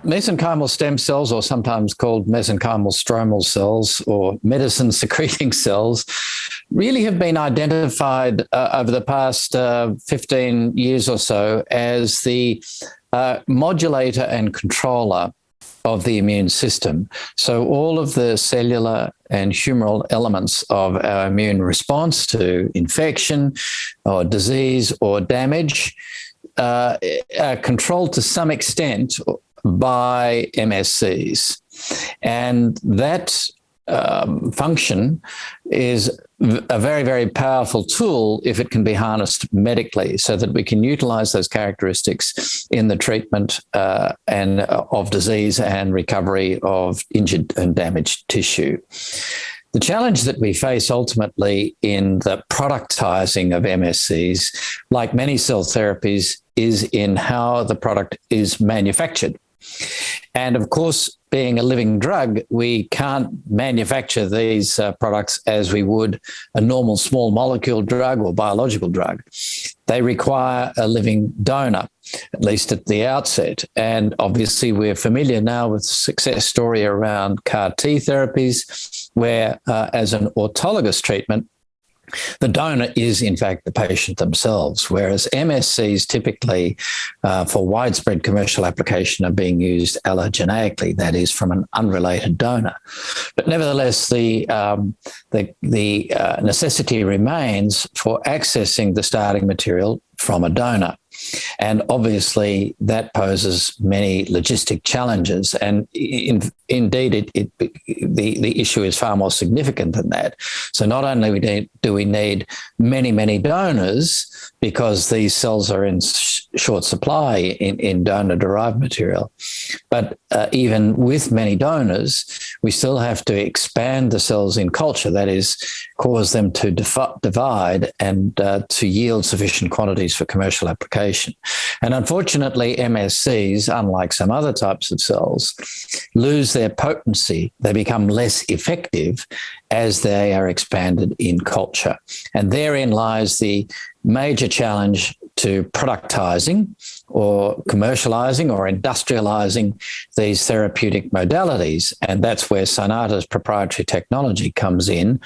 Mesenchymal stem cells, or sometimes called mesenchymal stromal cells or medicine secreting cells, really have been identified over the past 15 years or so as the modulator and controller of the immune system. So all of the cellular and humoral elements of our immune response to infection or disease or damage are controlled to some extent by MSCs. And that function is a very, very powerful tool if it can be harnessed medically, so that we can utilize those characteristics in the treatment and of disease and recovery of injured and damaged tissue. The challenge that we face ultimately in the productizing of MSCs, like many cell therapies, is in how the product is manufactured. And of course, being a living drug, we can't manufacture these products as we would a normal small molecule drug or biological drug. They require a living donor, at least at the outset. And obviously, we're familiar now with the success story around CAR T therapies, where as an autologous treatment, the donor is, in fact, the patient themselves, whereas MSCs typically, for widespread commercial application, are being used allogeneically, that is, from an unrelated donor. But nevertheless, the necessity remains for accessing the starting material from a donor. And obviously, that poses many logistic challenges. And indeed, the issue is far more significant than that. So not only do we need many, many donors, because these cells are in short supply in donor-derived material, but even with many donors, we still have to expand the cells in culture, that is, cause them to divide and to yield sufficient quantities for commercial application. And unfortunately, MSCs, unlike some other types of cells, lose their potency. They become less effective as they are expanded in culture. And therein lies the major challenge to productizing or commercializing or industrializing these therapeutic modalities. And that's where Cynata's proprietary technology comes in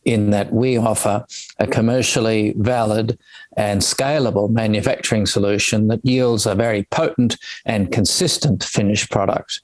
that we offer a commercially valid and scalable manufacturing solution that yields a very potent and consistent finished product.